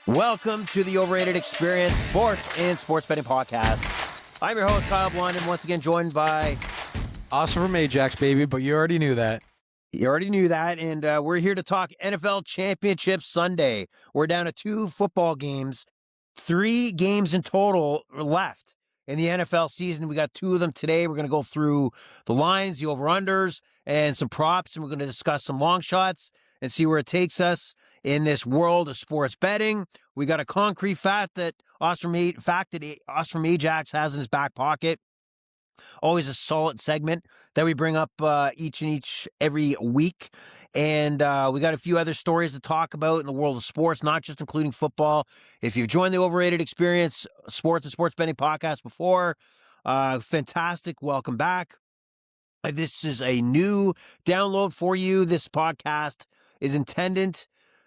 Welcome to the Overrated Experience Sports and Sports Betting Podcast. I'm your host, Kyle Blondin, once again joined by... Awesome from Ajax, baby, but you already knew that. You already knew that, and we're here to talk NFL Championship Sunday. We're down to 2 football games, 3 games in total left in the NFL season. We got 2 of them today. We're going to go through the lines, the over-unders, and some props, and we're going to discuss some long shots and see where it takes us in this world of sports betting. We got a concrete fact that Oscar from Ajax has in his back pocket. Always a solid segment that we bring up every week. And we got a few other stories to talk about in the world of sports, not just including football. If you've joined the Overrated Experience Sports and Sports Betting Podcast before, fantastic. Welcome back. If this is a new download for you, this podcast is intended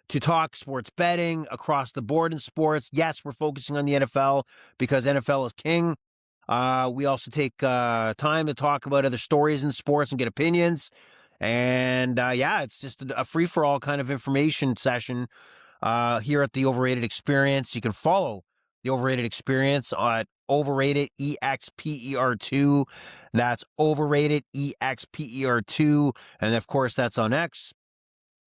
to talk sports betting across the board in sports. Yes, we're focusing on the NFL because NFL is king. We also take time to talk about other stories in sports and get opinions. And it's just a free-for-all kind of information session here at the Overrated Experience. You can follow the Overrated Experience on Overrated EXPER2. That's Overrated EXPER2. And of course, that's on X.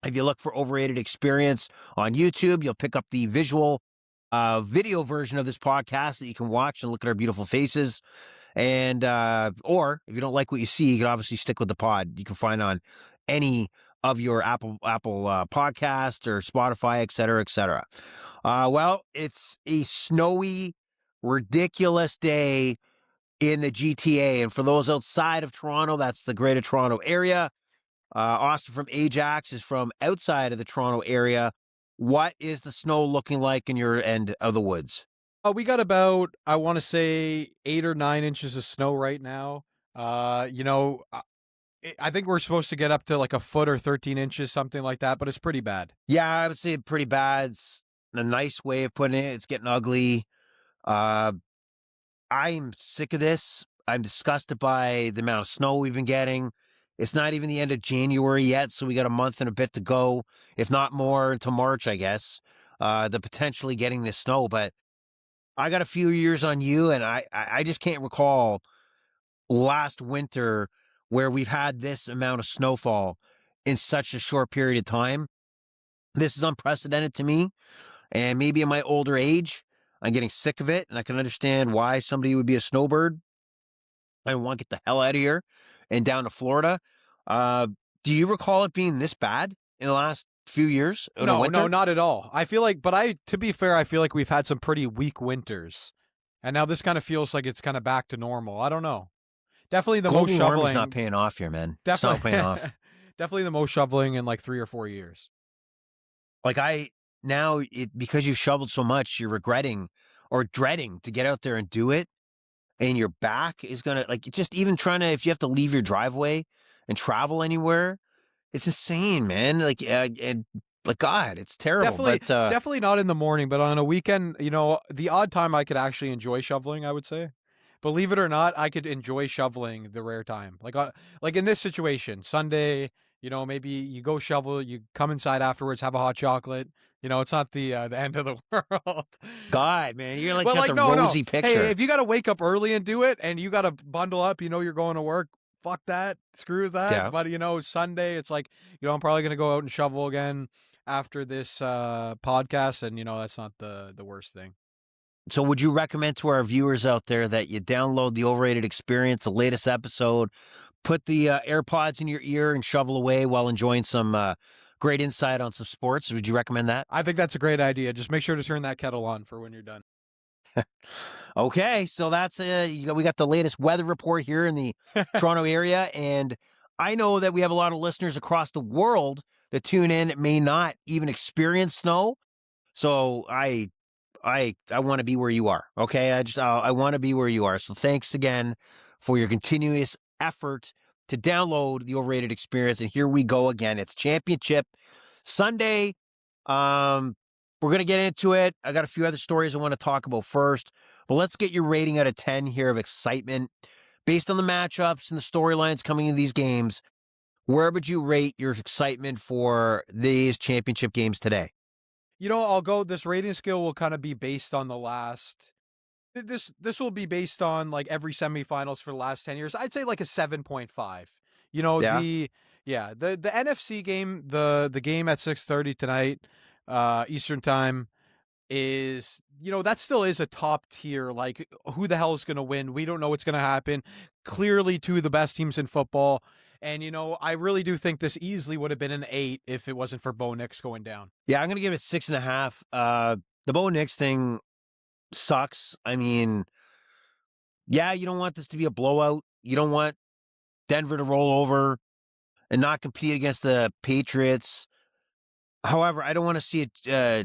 If you look for Overrated Experience on YouTube, you'll pick up the video version of this podcast that you can watch and look at our beautiful faces. And or if you don't like what you see, you can obviously stick with the pod. You can find on any of your Apple podcast or Spotify, et cetera, et cetera. Well, it's a snowy, ridiculous day in the GTA. And for those outside of Toronto, that's the Greater Toronto Area. Austin from Ajax is from outside of the Toronto area. What is the snow looking like in your end of the woods? We got about, I want to say, 8 or 9 inches of snow right now. I think we're supposed to get up to like a foot or 13 inches, something like that, but it's pretty bad. Yeah, I would say pretty bad. It's a nice way of putting it. It's getting ugly. I'm sick of this. I'm disgusted by the amount of snow we've been getting. It's not even the end of January yet, so we got a month and a bit to go, if not more, to March, I guess, the potentially getting this snow. But I got a few years on you, and I just can't recall last winter where we've had this amount of snowfall in such a short period of time. This is unprecedented to me, and maybe in my older age, I'm getting sick of it, and I can understand why somebody would be a snowbird. I want to get the hell out of here and down to Florida. Do you recall it being this bad in the last few years? No, not at all. I feel like, to be fair, I feel like we've had some pretty weak winters. And now this kind of feels like it's kind of back to normal. I don't know. Definitely the most shoveling. Is not paying off here, man. Definitely it's not paying off. Definitely the most shoveling in like 3 or 4 years. Because you've shoveled so much, you're regretting or dreading to get out there and do it. And your back is going to, just even trying to, if you have to leave your driveway and travel anywhere, it's insane, man. God, it's terrible. Definitely not in the morning, but on a weekend, the odd time I could actually enjoy shoveling, I would say. Believe it or not, I could enjoy shoveling the rare time. Like in this situation, Sunday, maybe you go shovel, you come inside afterwards, have a hot chocolate. It's not the end of the world. God, man, you're rosy picture. Hey, if you got to wake up early and do it, and you got to bundle up, you're going to work, fuck that, screw that. Yeah. But, Sunday, it's like, I'm probably going to go out and shovel again after this podcast, and, that's not the worst thing. So would you recommend to our viewers out there that you download the Overrated Experience, the latest episode, put the AirPods in your ear and shovel away while enjoying some great insight on some sports? Would you recommend that? I think that's a great idea. Just make sure to turn that kettle on for when you're done. Okay, so that's we got the latest weather report here in the Toronto area, and I know that we have a lot of listeners across the world that tune in that may not even experience snow. So I want to be where you are. Okay, I want to be where you are. So thanks again for your continuous effort to download the Overrated Experience. And here we go again. It's Championship Sunday. We're going to get into it. I got a few other stories I want to talk about first, but let's get your rating out of 10 here of excitement. Based on the matchups and the storylines coming in these games, where would you rate your excitement for these championship games today? I'll go. This rating scale will kind of be based on the last. This will be based on like every semifinals for the last 10 years. I'd say like a 7.5. Yeah. The NFC game, the game at 6:30 tonight, Eastern time is, that still is a top tier. Like, who the hell is going to win? We don't know what's going to happen. Clearly, two of the best teams in football. And, I really do think this easily would have been an 8 if it wasn't for Bo Nix going down. Yeah, I'm going to give it 6.5. The Bo Nix thing sucks. I mean, yeah, you don't want this to be a blowout. You don't want Denver to roll over and not compete against the Patriots. However, I don't want to see a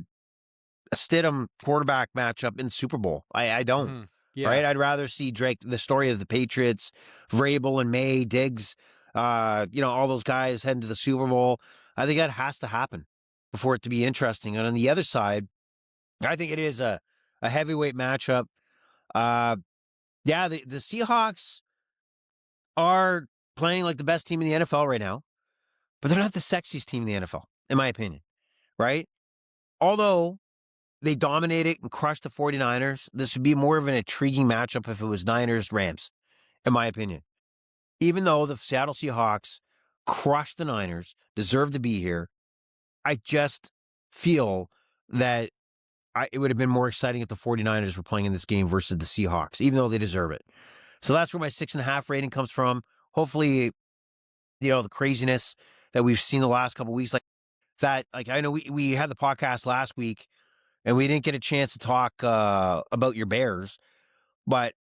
Stidham quarterback matchup in the Super Bowl. I don't. Mm-hmm. Yeah. Right? I'd rather see Drake, the story of the Patriots, Vrabel and May, Diggs, all those guys heading to the Super Bowl. I think that has to happen before it to be interesting. And on the other side, I think it is a heavyweight matchup. The Seahawks are playing like the best team in the NFL right now, but they're not the sexiest team in the NFL, in my opinion, right? Although they dominated and crushed the 49ers, this would be more of an intriguing matchup if it was Niners-Rams, in my opinion. Even though the Seattle Seahawks crushed the Niners, deserve to be here, I just feel that it would have been more exciting if the 49ers were playing in this game versus the Seahawks, even though they deserve it. So that's where my 6.5 rating comes from. Hopefully, the craziness that we've seen the last couple of weeks, like that, like I know we had the podcast last week and we didn't get a chance to talk about your Bears, but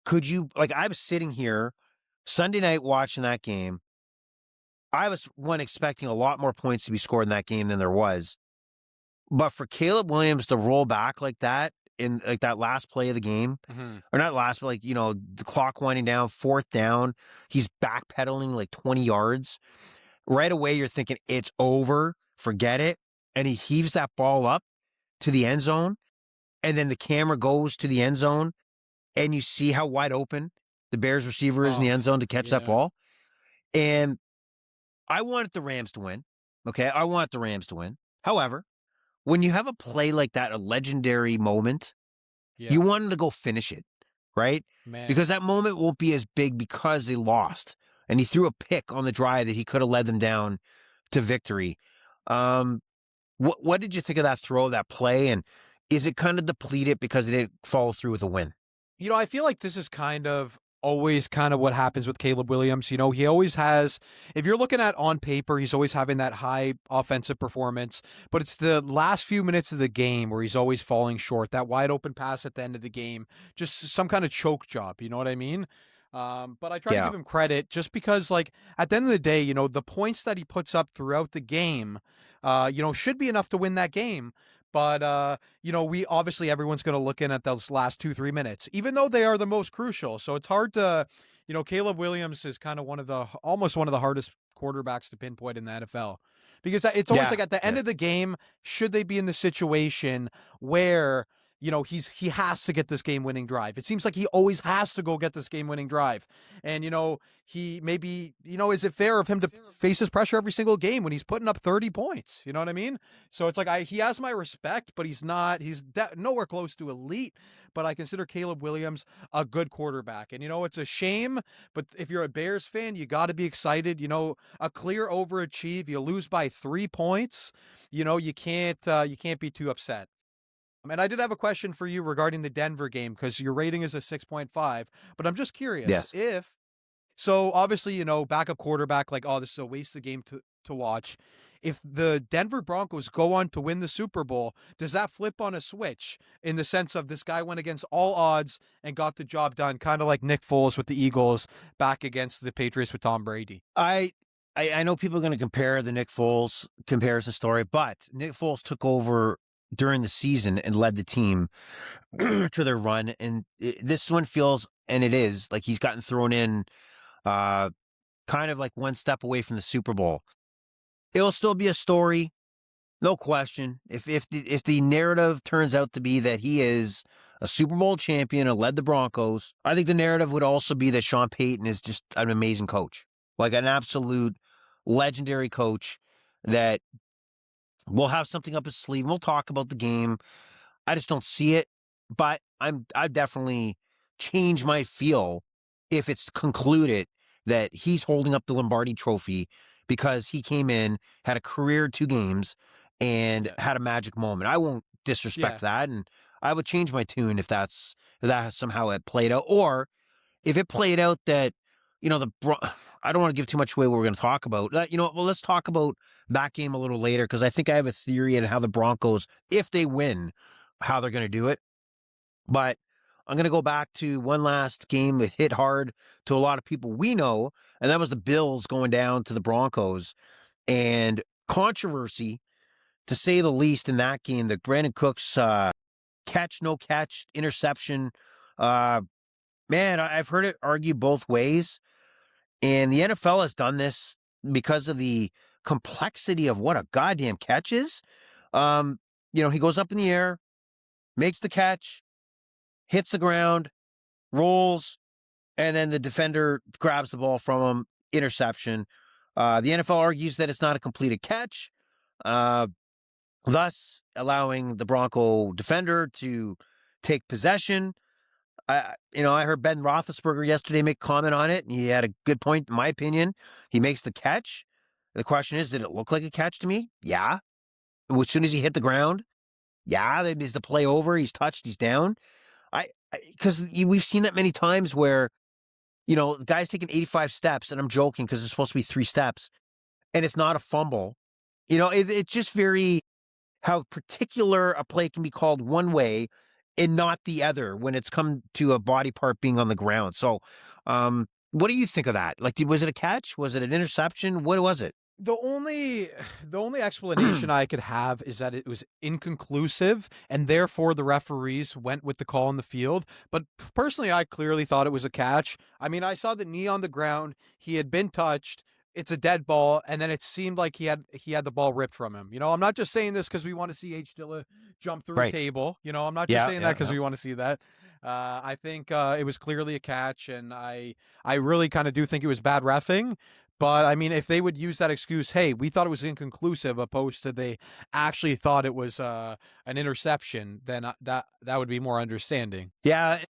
could you, like, I was sitting here Sunday night watching that game. I was expecting a lot more points to be scored in that game than there was. But for Caleb Williams to roll back like that in like that last play of the game, or not last, but like, the clock winding down, 4th down, he's backpedaling like 20 yards. Right away, you're thinking it's over, forget it. And he heaves that ball up to the end zone. And then the camera goes to the end zone and you see how wide open the Bears receiver is in the end zone to catch that ball. And I wanted the Rams to win. Okay. I want the Rams to win. However, when you have a play like that, a legendary moment, you want them to go finish it, right? Man. Because that moment won't be as big because they lost. And he threw a pick on the drive that he could have led them down to victory. What did you think of that throw, that play? And is it kind of depleted because it didn't follow through with a win? I feel like this is kind of always kind of what happens with Caleb Williams. He always has, if you're looking at on paper, he's always having that high offensive performance, but it's the last few minutes of the game where he's always falling short. That wide open pass at the end of the game, just some kind of choke job. You know what I mean? But I try to give him credit just because, like, at the end of the day, the points that he puts up throughout the game, should be enough to win that game. But, we obviously everyone's going to look in at those last 2-3 minutes, even though they are the most crucial. So it's hard to, Caleb Williams is kind of almost one of the hardest quarterbacks to pinpoint in the NFL, because it's always like at the end of the game, should they be in the situation where, he has to get this game-winning drive. It seems like he always has to go get this game-winning drive. And, he maybe, is it fair of him to face his pressure every single game when he's putting up 30 points? You know what I mean? So it's like, he has my respect, but he's nowhere close to elite. But I consider Caleb Williams a good quarterback. And, it's a shame, but if you're a Bears fan, you got to be excited. A clear overachieve. You lose by 3 points. You can't be too upset. And I did have a question for you regarding the Denver game, because your rating is a 6.5, but I'm just curious so obviously, backup quarterback, like, oh, this is a waste of game to watch. If the Denver Broncos go on to win the Super Bowl, does that flip on a switch in the sense of this guy went against all odds and got the job done, kind of like Nick Foles with the Eagles back against the Patriots with Tom Brady? I know people are going to compare the Nick Foles comparison story, but Nick Foles took over during the season and led the team to their run. And this one feels, and it is, like he's gotten thrown in kind of like one step away from the Super Bowl. It'll still be a story, no question. If the narrative turns out to be that he is a Super Bowl champion and led the Broncos, I think the narrative would also be that Sean Payton is just an amazing coach, like an absolute legendary coach that will have something up his sleeve. We'll talk about the game. I just don't see it, but I've definitely changed my feel if it's concluded that he's holding up the Lombardi Trophy because he came in, had a career 2 games, and Yeah. had a magic moment. I won't disrespect that, and I would change my tune if that somehow it played out, or if it played out that I don't want to give too much away what we're going to talk about. Well, let's talk about that game a little later because I think I have a theory on how the Broncos, if they win, how they're going to do it. But I'm going to go back to one last game that hit hard to a lot of people we know, and that was the Bills going down to the Broncos. And controversy, to say the least, in that game. The Brandon Cooks catch, no catch, interception. Man, I've heard it argued both ways. And the NFL has done this because of the complexity of what a goddamn catch is. He goes up in the air, makes the catch, hits the ground, rolls, and then the defender grabs the ball from him, interception. The NFL argues that it's not a completed catch, thus allowing the Bronco defender to take possession. I heard Ben Roethlisberger yesterday make a comment on it, and he had a good point, in my opinion. He makes the catch. The question is, did it look like a catch to me? Yeah. As soon as he hit the ground, yeah. Is the play over? He's touched. He's down. Because we've seen that many times where, the guy's taking 85 steps, and I'm joking because it's supposed to be 3 steps, and it's not a fumble. It's just very how particular a play can be called one way and not the other when it's come to a body part being on the ground. So, what do you think of that? Like, was it a catch? Was it an interception? What was it? The only explanation I could have is that it was inconclusive, and therefore the referees went with the call on the field. But personally, I clearly thought it was a catch. I mean, I saw the knee on the ground. He had been touched. It's a dead ball, and then it seemed like he had the ball ripped from him. I'm not just saying this because we want to see H. Dilla jump through a Right. table. I'm not just saying that because we want to see that. I think it was clearly a catch, and I really kind of do think it was bad reffing. But I mean, if they would use that excuse, hey, we thought it was inconclusive, opposed to they actually thought it was an interception, then that would be more understanding. Yeah,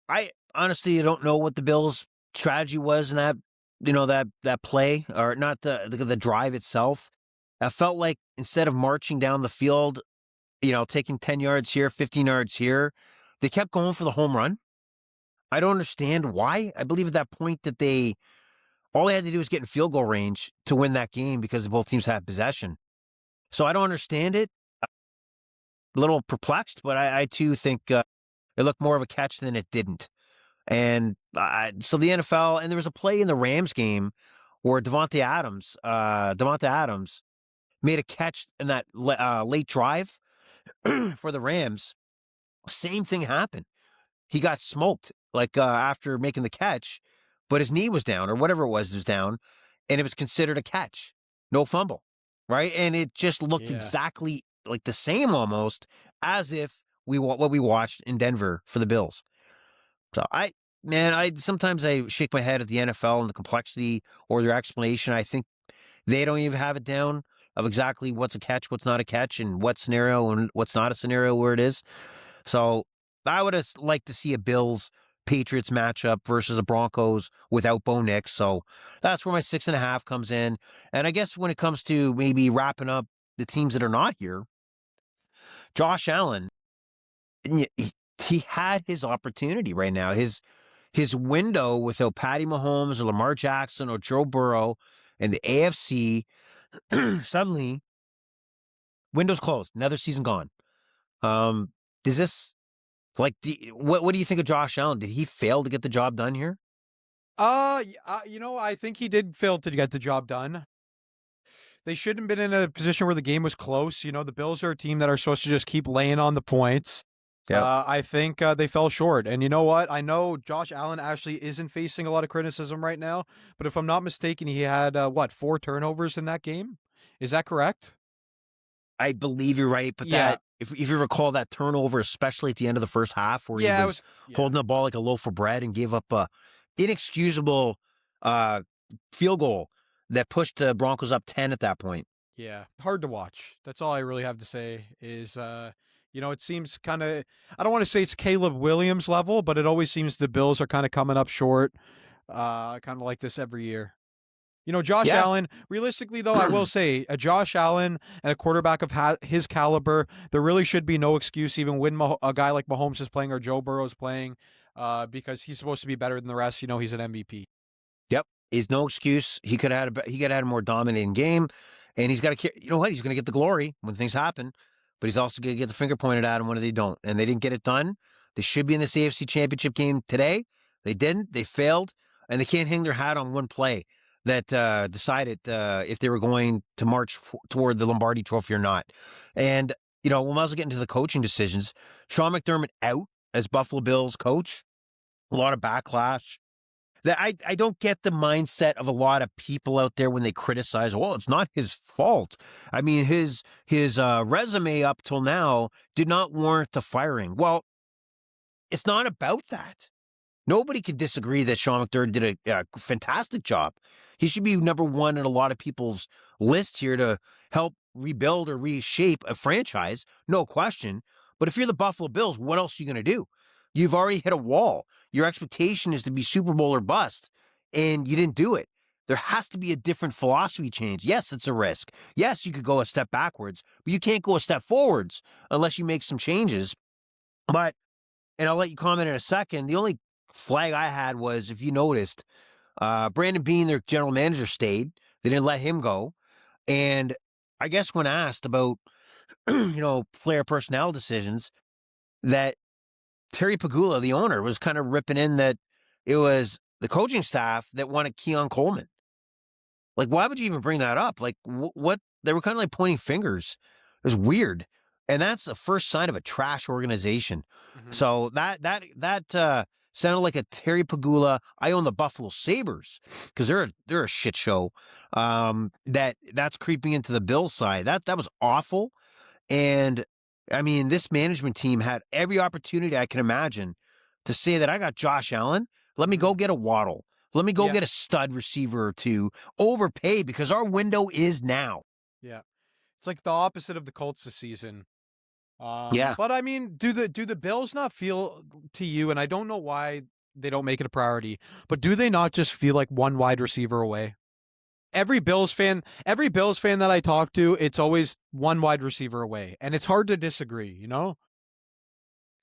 I honestly don't know what the Bills' strategy was in that play, or not the drive itself. I felt like instead of marching down the field, taking 10 yards here, 15 yards here, they kept going for the home run. I don't understand why. I believe at that point that all they had to do was get in field goal range to win that game because both teams had possession. So I don't understand it. A little perplexed, but I too think it looked more of a catch than it didn't. And so the NFL, and there was a play in the Rams game where Devontae Adams made a catch in that late drive for the Rams. Same thing happened. He got smoked after making the catch, but his knee was down or whatever it was down, and it was considered a catch, no fumble, right? And it just looked exactly like the same almost as if what we watched in Denver for the Bills. So I sometimes I shake my head at the NFL and the complexity or their explanation. I think they don't even have it down of exactly what's a catch, what's not a catch, and what scenario and what's not a scenario where it is. So I would have liked to see a Bills-Patriots matchup versus a Broncos without Bo Nix. So that's where my 6.5 comes in. And I guess when it comes to maybe wrapping up the teams that are not here, Josh Allen, he had his opportunity right now. His window without Patty Mahomes or Lamar Jackson or Joe Burrow and the AFC, suddenly, window's closed. Another season gone. Is this what do you think of Josh Allen? Did he fail to get the job done here? I think he did fail to get the job done. They shouldn't have been in a position where the game was close. The Bills are a team that are supposed to just keep laying on the points. Yeah. I think they fell short. And you know what? I know Josh Allen actually isn't facing a lot of criticism right now, but if I'm not mistaken, he had 4 turnovers in that game? Is that correct? I believe you're right, but that if you recall that turnover, especially at the end of the first half, where he was holding the ball like a loaf of bread and gave up a inexcusable field goal that pushed the Broncos up 10 at that point. Yeah, hard to watch. That's all I really have to say is, it seems kind of, I don't want to say it's Caleb Williams level, but it always seems the Bills are kind of coming up short, kind of like this every year. Josh Yeah. Allen, realistically, though, I will say a Josh Allen and a quarterback of his caliber, there really should be no excuse even when a guy like Mahomes is playing or Joe Burrow is playing, because he's supposed to be better than the rest. He's an MVP. Yep. He's no excuse. He could have had a more dominating game, and he's got to. You know what? He's going to get the glory when things happen, but he's also going to get the finger pointed at him when they don't. And they didn't get it done. They should be in this AFC Championship game today. They didn't. They failed, and they can't hang their hat on one play that decided if they were going to march toward the Lombardi Trophy or not. And we might as well get into the coaching decisions. Sean McDermott out as Buffalo Bills coach. A lot of backlash. That I don't get the mindset of a lot of people out there when they criticize, well, it's not his fault. I mean, his resume up till now did not warrant the firing. Well, it's not about that. Nobody can disagree that Sean McDermott did a fantastic job. He should be number one in a lot of people's lists here to help rebuild or reshape a franchise, no question. But if you're the Buffalo Bills, what else are you going to do? You've already hit a wall. Your expectation is to be Super Bowl or bust, and you didn't do it. There has to be a different philosophy change. Yes, it's a risk. Yes, you could go a step backwards, but you can't go a step forwards unless you make some changes. But, and I'll let you comment in a second, the only flag I had was, if you noticed, Brandon Beane, their general manager, stayed. They didn't let him go. And I guess when asked about, player personnel decisions, that Terry Pagula, the owner, was kind of ripping in that it was the coaching staff that wanted Keon Coleman. Like, why would you even bring that up? Like, what? They were kind of like pointing fingers. It was weird. And that's the first sign of a trash organization. Mm-hmm. So that sounded like a Terry Pagula, I own the Buffalo Sabres, because they're a shit show. That's creeping into the Bills side. That was awful. And I mean, this management team had every opportunity I can imagine to say that I got Josh Allen. Let me go get a Waddle. Let me go get a stud receiver or two, overpay, because our window is now. Yeah. It's like the opposite of the Colts this season. Yeah. But I mean, do the Bills not feel to you, and I don't know why they don't make it a priority, but do they not just feel like one wide receiver away? Every Bills fan that I talk to, it's always one wide receiver away, and it's hard to disagree, And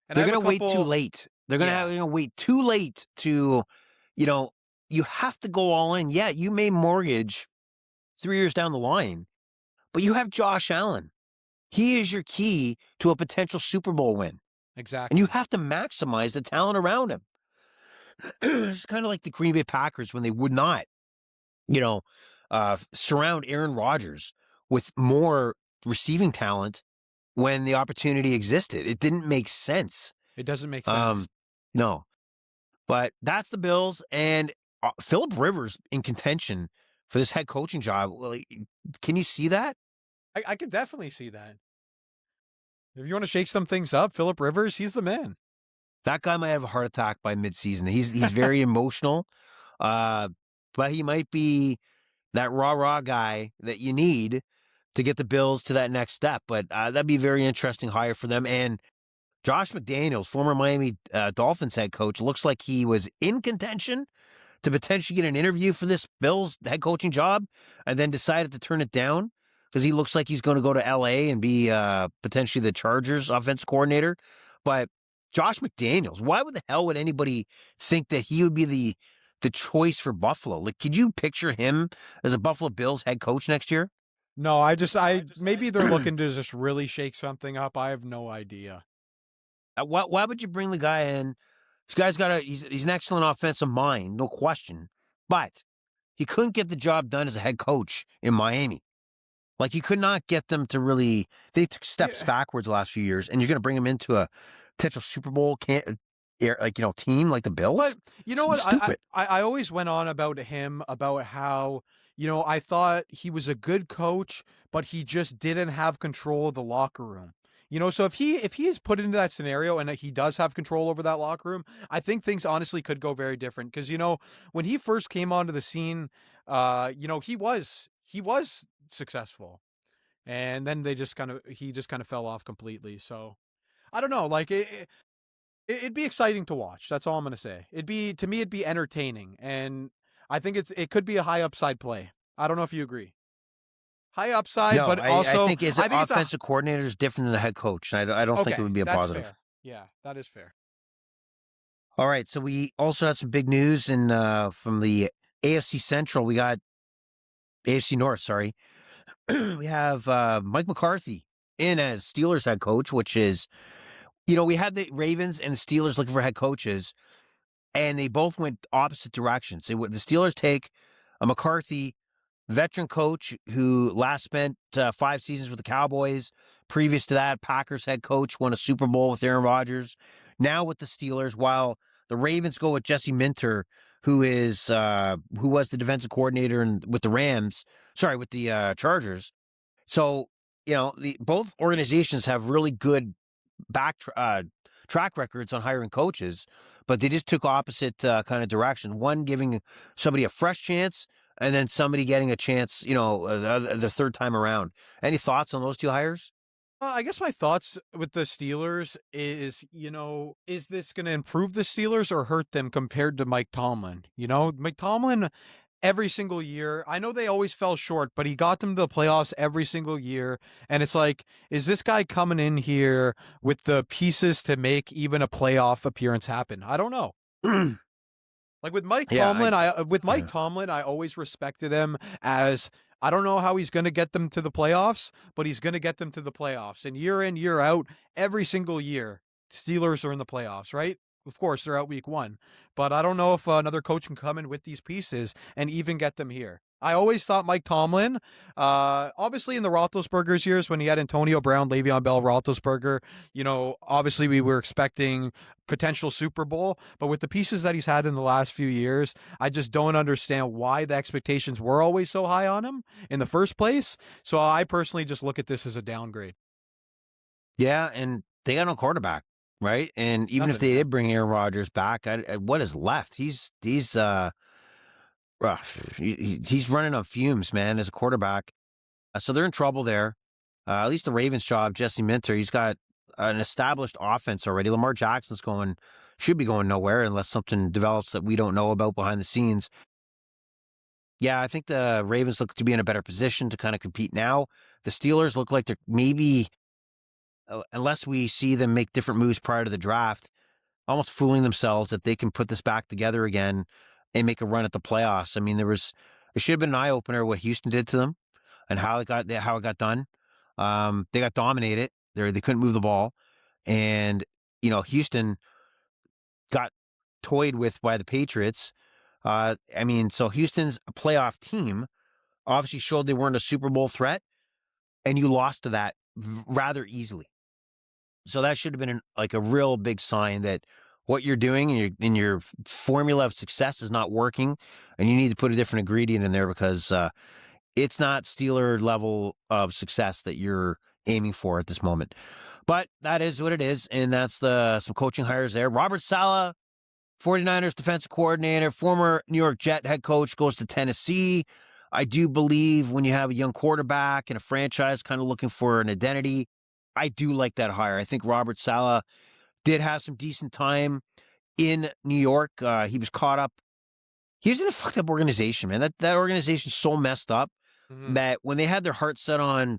they're going to wait too late. They're going to wait too late to, you have to go all in. Yeah, you may mortgage 3 years down the line, but you have Josh Allen. He is your key to a potential Super Bowl win. Exactly. And you have to maximize the talent around him. It's kind of like the Green Bay Packers when they would not, surround Aaron Rodgers with more receiving talent when the opportunity existed. It didn't make sense. It doesn't make sense. No. But that's the Bills, and Philip Rivers in contention for this head coaching job. Can you see that? I could definitely see that. If you want to shake some things up, Philip Rivers, he's the man. That guy might have a heart attack by midseason. He's very emotional, but he might be that rah-rah guy that you need to get the Bills to that next step. But that'd be a very interesting hire for them. And Josh McDaniels, former Miami Dolphins head coach, looks like he was in contention to potentially get an interview for this Bills head coaching job, and then decided to turn it down because he looks like he's going to go to LA and be potentially the Chargers offensive coordinator. But Josh McDaniels, why would the hell would anybody think that he would be the choice for Buffalo? Like, could you picture him as a Buffalo Bills head coach next year? No, maybe they're looking to just really shake something up. I have no idea. Why would you bring the guy in? This guy's he's an excellent offensive mind, no question. But he couldn't get the job done as a head coach in Miami. Like, he could not get them to really, they took steps backwards the last few years, and you're going to bring him into a potential Super Bowl team like the Bills? But you know what? Stupid. I always went on about him, about how, I thought he was a good coach, but he just didn't have control of the locker room. So if he is put into that scenario and he does have control over that locker room, I think things honestly could go very different. Because, when he first came onto the scene, he was successful. and then he just kind of fell off completely. So I don't know, like it'd be exciting to watch. That's all I'm gonna say. It'd be entertaining, and I think it could be a high upside play. I don't know if you agree. High upside, No, but I also think as an I think it's a offensive coordinator is different than the head coach. And I don't think it okay. would be a That's positive. fair. Yeah, that is fair. All right, so we also had some big news in from the AFC Central. We got AFC North. Sorry, we have Mike McCarthy in as Steelers head coach, which is, we had the Ravens and the Steelers looking for head coaches, and they both went opposite directions. The Steelers take a McCarthy veteran coach who last spent 5 seasons with the Cowboys. Previous to that, Packers head coach, won a Super Bowl with Aaron Rodgers. Now with the Steelers, while the Ravens go with Jesse Minter, who was the defensive coordinator with the Rams. Sorry, with the Chargers. So both organizations have really good track records on hiring coaches, but they just took opposite kind of direction. One giving somebody a fresh chance, and then somebody getting a chance, the third time around. Any thoughts on those two hires? I guess my thoughts with the Steelers is, is this going to improve the Steelers or hurt them compared to Mike Tomlin? Mike Tomlin every single year. I know they always fell short, but he got them to the playoffs every single year. And it's like, is this guy coming in here with the pieces to make even a playoff appearance happen? I don't know. Like with Mike Tomlin, Yeah. I always respected him as I don't know how he's going to get them to the playoffs, but he's going to get them to the playoffs. And year in, year out, every single year, Steelers are in the playoffs, right? Of course, they're out week 1, but I don't know if another coach can come in with these pieces and even get them here. I always thought Mike Tomlin, obviously in the Roethlisberger's years when he had Antonio Brown, Le'Veon Bell, Roethlisberger, obviously we were expecting potential Super Bowl, but with the pieces that he's had in the last few years, I just don't understand why the expectations were always so high on him in the first place. So I personally just look at this as a downgrade. Yeah, and they got no quarterback, right? And even if Nothing, they yeah. did bring Aaron Rodgers back, what is left? He's running on fumes, man, as a quarterback. So they're in trouble there. At least the Ravens job, Jesse Minter, he's got an established offense already. Lamar Jackson's should be going nowhere unless something develops that we don't know about behind the scenes. Yeah, I think the Ravens look to be in a better position to kind of compete now. The Steelers look like they're maybe, unless we see them make different moves prior to the draft, almost fooling themselves that they can put this back together again and make a run at the playoffs. I mean, it should have been an eye opener what Houston did to them and how it got done. They got dominated. They couldn't move the ball, and Houston got toyed with by the Patriots. So Houston's a playoff team. Obviously, showed they weren't a Super Bowl threat, and you lost to that rather easily. So that should have been a real big sign that what you're doing in your formula of success is not working, and you need to put a different ingredient in there because it's not Steeler level of success that you're aiming for at this moment. But that is what it is, and that's some coaching hires there. Robert Saleh, 49ers defensive coordinator, former New York Jet head coach, goes to Tennessee. I do believe when you have a young quarterback and a franchise kind of looking for an identity, I do like that hire. I think Robert Saleh did have some decent time in New York. He was caught up. He was in a fucked up organization, man. That organization's so messed up that when they had their heart set on,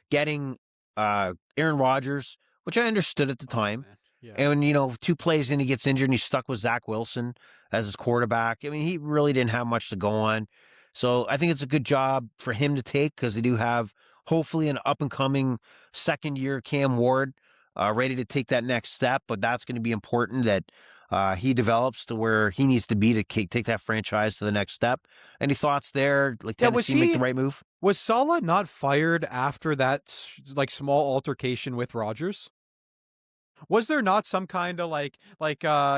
getting Aaron Rodgers, which I understood at the time, Yeah. and when 2 plays in, he gets injured and he's stuck with Zach Wilson as his quarterback. I mean, he really didn't have much to go on. So I think it's a good job for him to take because they do have hopefully an up and coming second year Cam Ward ready to take that next step. But that's going to be important that he develops to where he needs to be to take that franchise to the next step. Any thoughts there? Like Tennessee make the right move? Was Saleh not fired after that small altercation with Rodgers? Was there not some kind of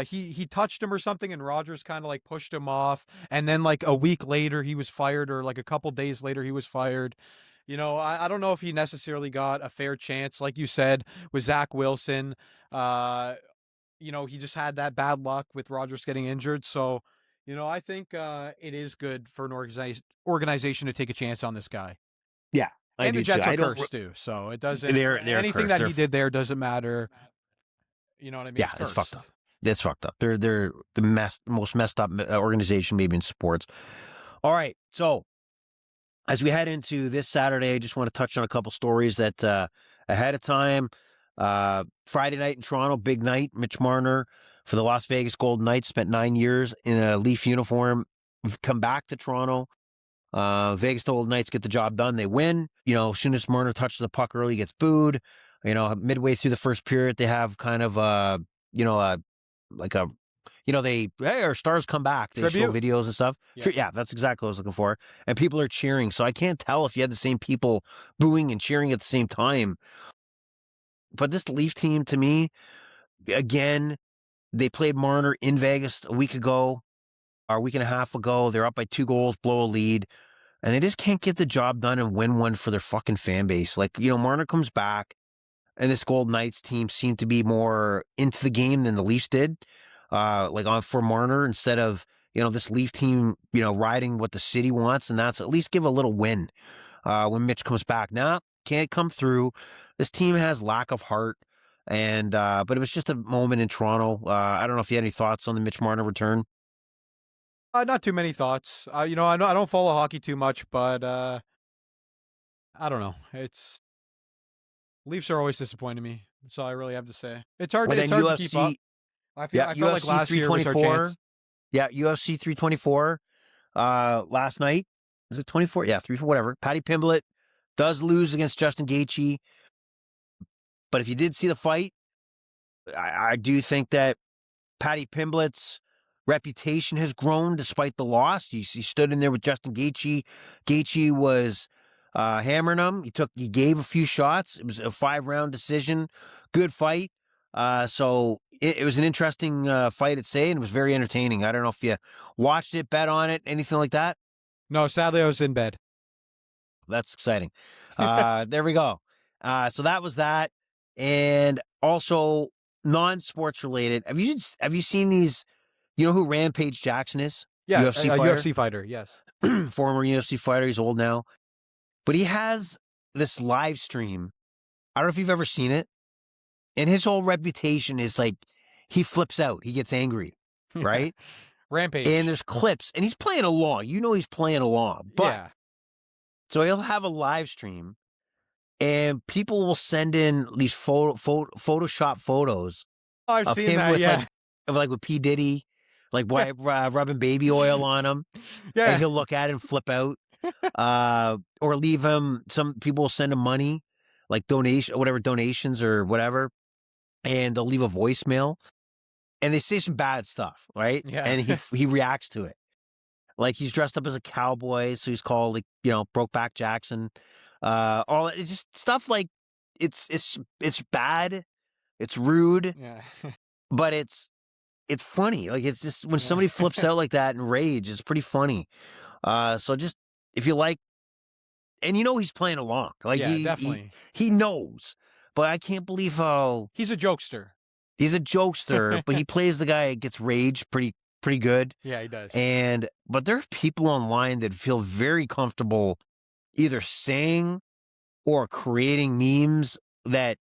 he touched him or something and Rodgers kind of pushed him off and then a week later he was fired or a couple days later he was fired? I don't know if he necessarily got a fair chance, like you said, with Zach Wilson. He just had that bad luck with Rodgers getting injured. So, I think it is good for an organization to take a chance on this guy. Yeah. And the do too. Jets are I don't. cursed too, so it doesn't. They're Anything cursed. that he did there doesn't matter. You know what I mean? Yeah, it's fucked up. It's fucked up. They're the most messed up organization maybe in sports. All right, so as we head into this Saturday, I just want to touch on a couple stories that ahead of time. Friday night in Toronto, big night. Mitch Marner for the Las Vegas Golden Knights spent 9 years in a Leaf uniform. We've come back to Toronto. Vegas Golden Knights get the job done. They win. As soon as Marner touches the puck early, he gets booed. Midway through the first period, they have kind of our stars come back. They Tribute? show videos and stuff. Yeah, that's exactly what I was looking for. And people are cheering. So I can't tell if you had the same people booing and cheering at the same time. But this Leaf team, to me, again, they played Marner in Vegas a week ago, or a week and a half ago. They're up by 2 goals, blow a lead. And they just can't get the job done and win one for their fucking fan base. Marner comes back, and this Golden Knights team seemed to be more into the game than the Leafs did. For Marner, instead of, this Leaf team, riding what the city wants, and that's at least give a little win when Mitch comes back. Now, can't come through. This team has lack of heart, and but it was just a moment in Toronto. I don't know if you had any thoughts on the Mitch Marner return. Not too many thoughts. I don't follow hockey too much, but I don't know. Leafs are always disappointing me. That's all I really have to say. It's hard to keep up. I felt like last year was our chance. Yeah, UFC 324 last night. Is it 24? Yeah, 3 whatever. Paddy Pimblett does lose against Justin Gaethje. But if you did see the fight, I do think that Paddy Pimblett's reputation has grown despite the loss. He stood in there with Justin Gaethje. Gaethje was hammering him. He gave a few shots. It was a 5-round decision. Good fight. So it was an interesting fight, I'd say, and it was very entertaining. I don't know if you watched it, bet on it, anything like that. No, sadly, I was in bed. That's exciting. There we go. So that was that. And also non-sports related. Have you seen these? You know who Rampage Jackson is? Yeah, UFC fighter, yes. Former UFC fighter. He's old now. But he has this live stream. I don't know if you've ever seen it. And his whole reputation is like he flips out. He gets angry, right? Rampage. And there's clips. And he's playing along. He's playing along. But, yeah. So he'll have a live stream. And people will send in these Photoshop photos I've of seen him that, with P. Diddy. Rubbing baby oil on him. Yeah. And he'll look at it and flip out. Or leave him, some people will send him money, like donations or whatever. And they'll leave a voicemail. And they say some bad stuff, right? Yeah. And he reacts to it. Like he's dressed up as a cowboy, so he's called Brokeback Jackson. It's just stuff like it's bad, it's rude, yeah. but it's funny. Like it's just when somebody flips out like that in rage, it's pretty funny. So just if you like, and he's playing along. Like definitely he knows, but I can't believe how he's a jokester. He's a jokester, but he plays the guy that gets rage pretty good. Yeah, he does. But there are people online that feel very comfortable either saying or creating memes that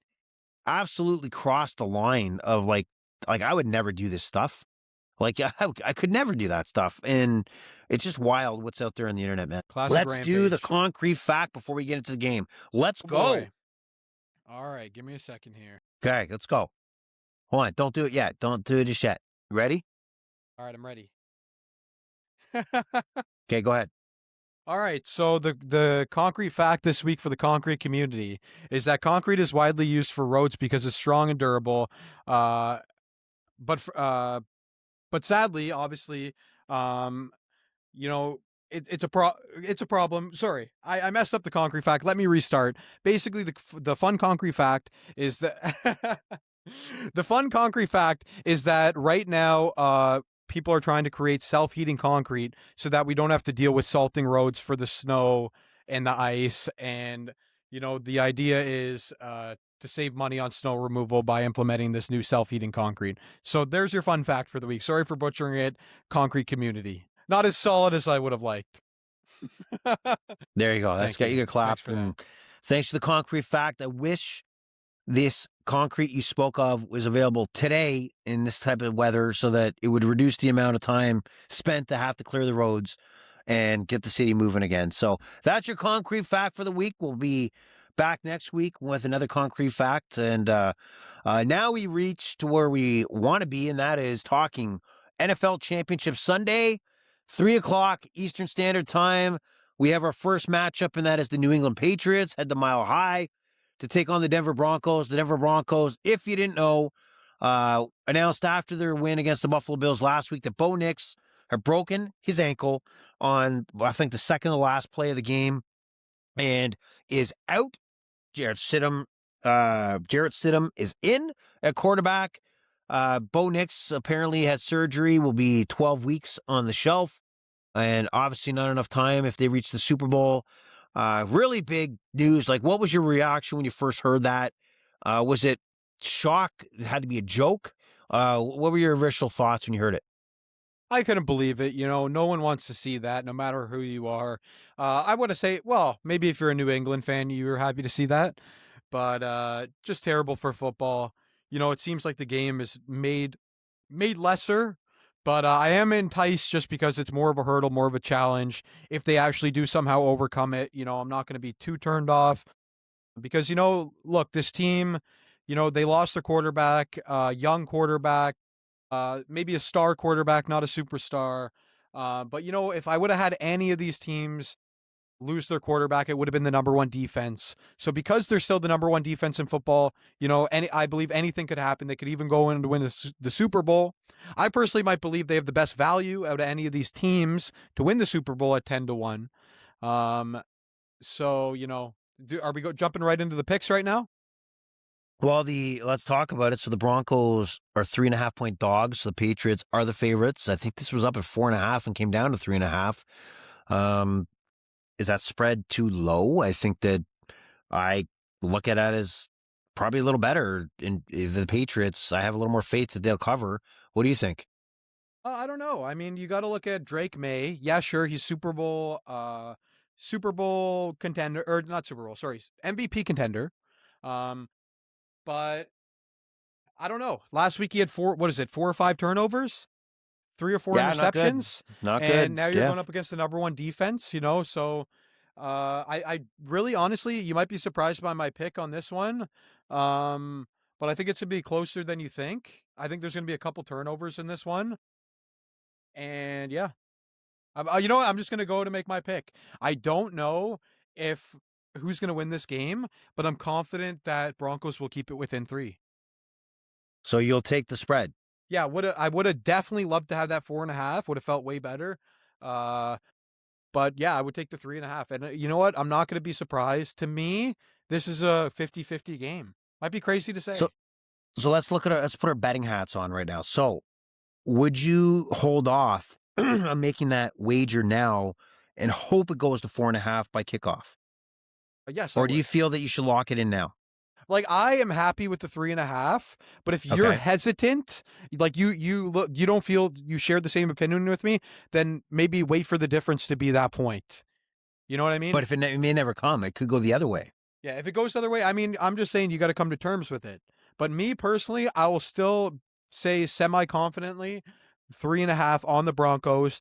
absolutely cross the line of like I would never do this stuff. Like I could never do that stuff. And it's just wild what's out there on the internet, man. Let's Rampage. do the concrete fact before we get into the game. Let's go. Boy. All right, give me a second here. Okay, let's go. Hold on, don't do it yet. Don't do it just yet. Ready? All right, I'm ready. Okay, go ahead. All right, so the concrete fact this week for the concrete community is that concrete is widely used for roads because it's strong and durable. But sadly, obviously, it's a problem. Sorry, I messed up the concrete fact. Let me restart. Basically, the fun concrete fact is that the fun concrete fact is that right now, people are trying to create self-heating concrete so that we don't have to deal with salting roads for the snow and the ice. And, the idea is to save money on snow removal by implementing this new self-heating concrete. So there's your fun fact for the week. Sorry for butchering it, concrete community. Not as solid as I would have liked. There you go. That's got you a clap. And Thanks to the concrete fact, I wish this concrete you spoke of was available today in this type of weather so that it would reduce the amount of time spent to have to clear the roads and get the city moving again. So that's your concrete fact for the week. We'll be back next week with another concrete fact. And now we reach to where we want to be, and that is talking NFL Championship Sunday, 3:00 Eastern Standard Time. We have our first matchup, and that is the New England Patriots head to Mile High to take on the Denver Broncos. The Denver Broncos, if you didn't know, announced after their win against the Buffalo Bills last week that Bo Nix had broken his ankle on, I think, the second to last play of the game and is out. Jarrett Stidham is in at quarterback. Bo Nix apparently has surgery, will be 12 weeks on the shelf, and obviously not enough time if they reach the Super Bowl. Really big news. Like, what was your reaction when you first heard that? Was it shock? It had to be a joke? What were your initial thoughts when you heard it? I couldn't believe it. No one wants to see that, no matter who you are. I want to say, well, maybe if you're a New England fan, you're happy to see that, but just terrible for football. It seems like the game is made lesser, but I am enticed just because it's more of a hurdle, more of a challenge. If they actually do somehow overcome it, I'm not going to be too turned off because, look, this team, they lost their quarterback, young quarterback, maybe a star quarterback, not a superstar. But, if I would have had any of these teams lose their quarterback, it would have been the number one defense. So because they're still the number one defense in football, I believe anything could happen. They could even go in to win the Super Bowl. I personally might believe they have the best value out of any of these teams to win the Super Bowl at 10-1. So, are we jumping right into the picks right now? Well, let's talk about it. So the Broncos are 3.5-point dogs. The Patriots are the favorites. I think this was up at 4.5 and came down to 3.5. Is that spread too low? I think that I look at it as probably a little better. In the Patriots, I have a little more faith that they'll cover. What do you think? I don't know. I mean, you got to look at Drake May. Yeah, sure, he's Super Bowl contender, or not Super Bowl, sorry, MVP contender. But I don't know. Last week he had 4 or 5 turnovers, 3 or 4 Yeah, not good. interceptions. Not and good. now you're Yeah. going up against the number one defense, so I really, honestly, you might be surprised by my pick on this one. But I think it's going to be closer than you think. I think there's going to be a couple turnovers in this one. And yeah, you know what? I'm just going to go to make my pick. I don't know who's going to win this game, but I'm confident that Broncos will keep it within 3. So you'll take the spread. Yeah, I would have definitely loved to have that 4.5. Would have felt way better. But yeah, I would take the 3.5. And you know what? I'm not going to be surprised. To me, this is a 50-50 game. Might be crazy to say. So let's let's put our betting hats on right now. So would you hold off on making that wager now and hope it goes to 4.5 by kickoff? Yes. Or do you feel that you should lock it in now? Like, I am happy with the 3.5, but if you're hesitant, like you don't feel you share the same opinion with me, then maybe wait for the difference to be that point. You know what I mean? But if it may never come, it could go the other way. Yeah, if it goes the other way, I mean, I'm just saying you got to come to terms with it. But me personally, I will still say semi-confidently 3.5 on the Broncos.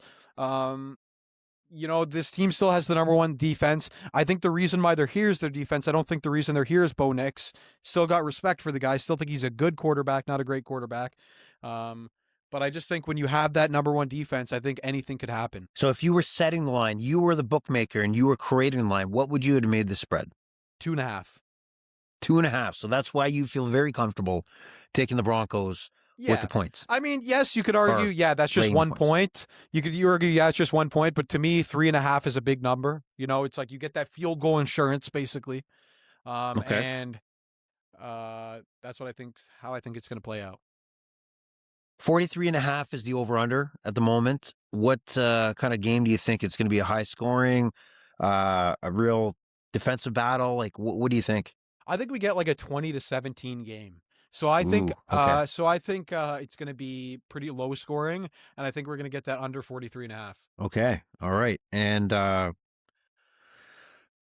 This team still has the number one defense. I think the reason why they're here is their defense. I don't think the reason they're here is Bo Nix. Still got respect for the guy. Still think he's a good quarterback, not a great quarterback. But I just think when you have that number one defense, I think anything could happen. So if you were setting the line, you were the bookmaker and you were creating the line, what would you have made the spread? 2.5. 2.5. So that's why you feel very comfortable taking the Broncos with the points. I mean, yes, you could argue, that's just 1 point. You argue, it's just 1 point. But to me, 3.5 is a big number. It's like you get that field goal insurance, basically. And that's what how I think it's going to play out. 43.5 is the over-under at the moment. What kind of game do you think? It's going to be a high scoring, a real defensive battle? Like, what do you think? I think we get like a 20-17 game. So I think, it's going to be pretty low scoring, and I think we're going to get that under 43.5. Okay, all right, and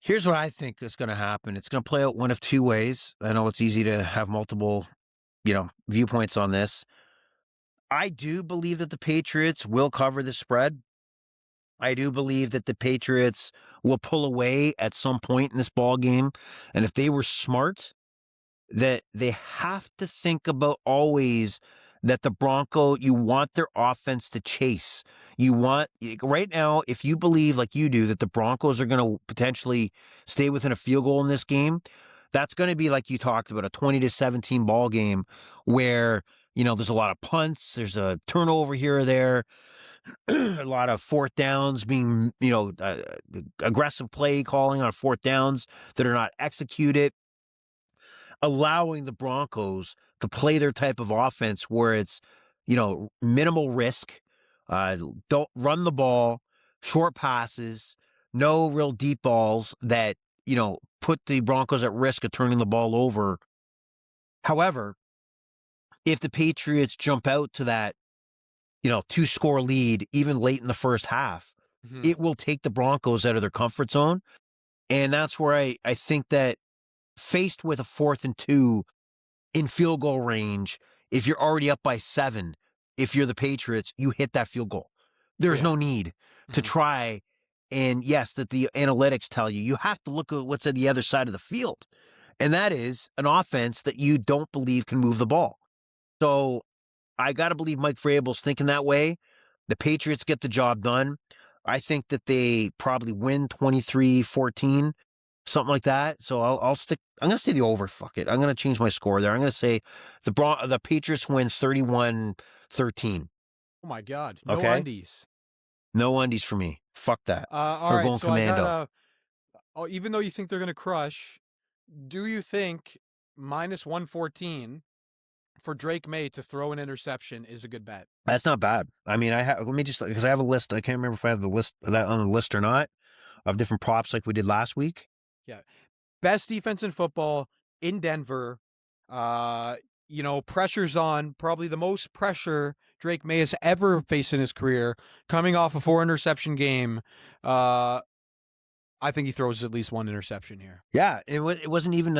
Here's what I think is going to happen. It's going to play out one of two ways. I know it's easy to have multiple, viewpoints on this. I do believe that the Patriots will cover the spread. I do believe that the Patriots will pull away at some point in this ball game. And if they were smart, that they have to think about always that you want their offense to chase. You want, right now, if you believe like you do that the Broncos are going to potentially stay within a field goal in this game, that's going to be like you talked about, a 20-17 ball game where, there's a lot of punts, there's a turnover here or there, a lot of fourth downs being, aggressive play calling on fourth downs that are not executed, allowing the Broncos to play their type of offense where it's, minimal risk, don't run the ball, short passes, no real deep balls that, put the Broncos at risk of turning the ball over. However, if the Patriots jump out to that, 2-score lead, even late in the first half, it will take the Broncos out of their comfort zone. And that's where I think that faced with a 4th and 2 in field goal range, if you're already up by 7, if you're the Patriots, you hit that field goal. There's no need to try. And yes, that the analytics tell you have to look at what's at the other side of the field. And that is an offense that you don't believe can move the ball. So I got to believe Mike Vrabel's thinking that way. The Patriots get the job done. I think that they probably win 23-14, something like that. So I'll stick. I'm going to say the over. Fuck it. I'm going to change my score there. I'm going to say the Patriots win 31-13. Oh my God. No undies. No undies for me. Fuck that. All We're right. going So commando. Even though you think they're going to crush, do you think -114 for Drake May to throw an interception is a good bet? That's not bad. I mean, let me just, because I have a list. I can't remember if I have the list that on the list or not of different props like we did last week. Yeah. Best defense in football in Denver. Pressure's on, probably the most pressure Drake May has ever faced in his career, coming off a 4-interception game. I think he throws at least one interception here. Yeah, it wasn't even,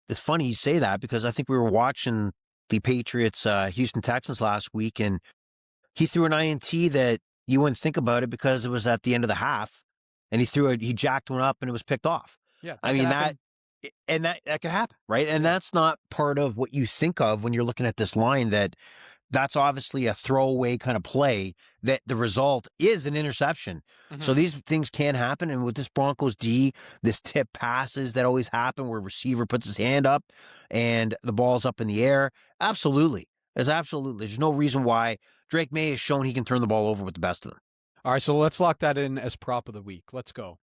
it's funny you say that because I think we were watching the Patriots, Houston Texans last week, and he threw an INT that you wouldn't think about it because it was at the end of the half, and he jacked one up and it was picked off. Yeah. I mean, that could happen, right? And that's not part of what you think of when you're looking at this line, that's obviously a throwaway kind of play, that the result is an interception. So these things can happen. And with this Broncos D, this tip passes that always happen where receiver puts his hand up and the ball's up in the air. Absolutely. There's no reason why Drake May has shown he can turn the ball over with the best of them. All right. So let's lock that in as prop of the week. Let's go.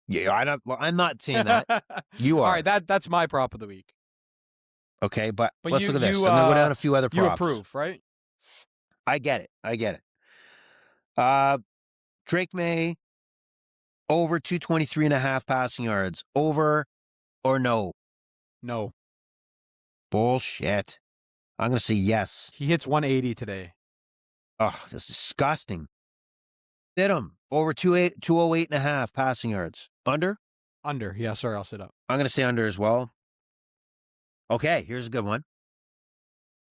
Yeah, I'm not saying that. You are. All right. That's my prop of the week. Okay, but let's look at this. I'm going to go down a few other props. You approve, right? I get it. Drake May, over 223.5 passing yards. Over or no? No. Bullshit. I'm going to say yes. He hits 180 today. Oh, that's disgusting. Sit him. Over 208.5 passing yards. Under? Under. Yeah, sorry, I'll sit up. I'm going to say under as well. Okay, here's a good one.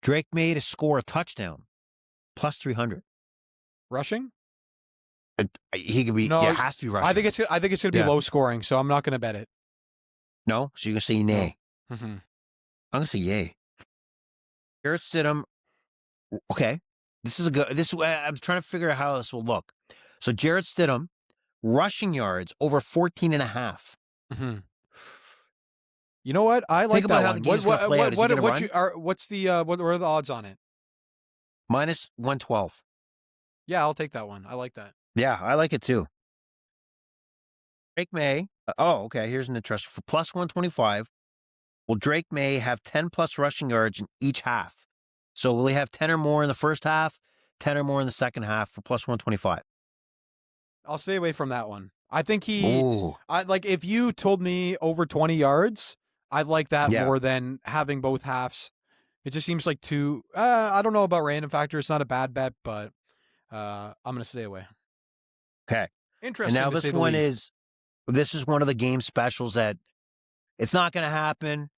Drake May to score a touchdown. Plus 300. Rushing? He could be. No, it has to be rushing. I think it's going to be low scoring, so I'm not going to bet it. No? So you're going to say nay? No. I'm going to say yay. Jarrett Stidham. Okay. I'm trying to figure out how this will look. So Jarrett Stidham, rushing yards over 14.5. You know what? I like that one. What are the odds on it? -112. Yeah, I'll take that one. I like that. Yeah, I like it too. Drake May. Okay. Here's an interesting for plus 125. Will Drake May have 10 plus rushing yards in each half? So will he have 10 or more in the first half, 10 or more in the second half for plus 125? I'll stay away from that one. I think if you told me over 20 yards, I'd like that more than having both halves. It just seems like too, I don't know about random factor. It's not a bad bet, but I'm going to stay away. Okay. Interesting. And now this one is this is one of the game specials that it's not going to happen,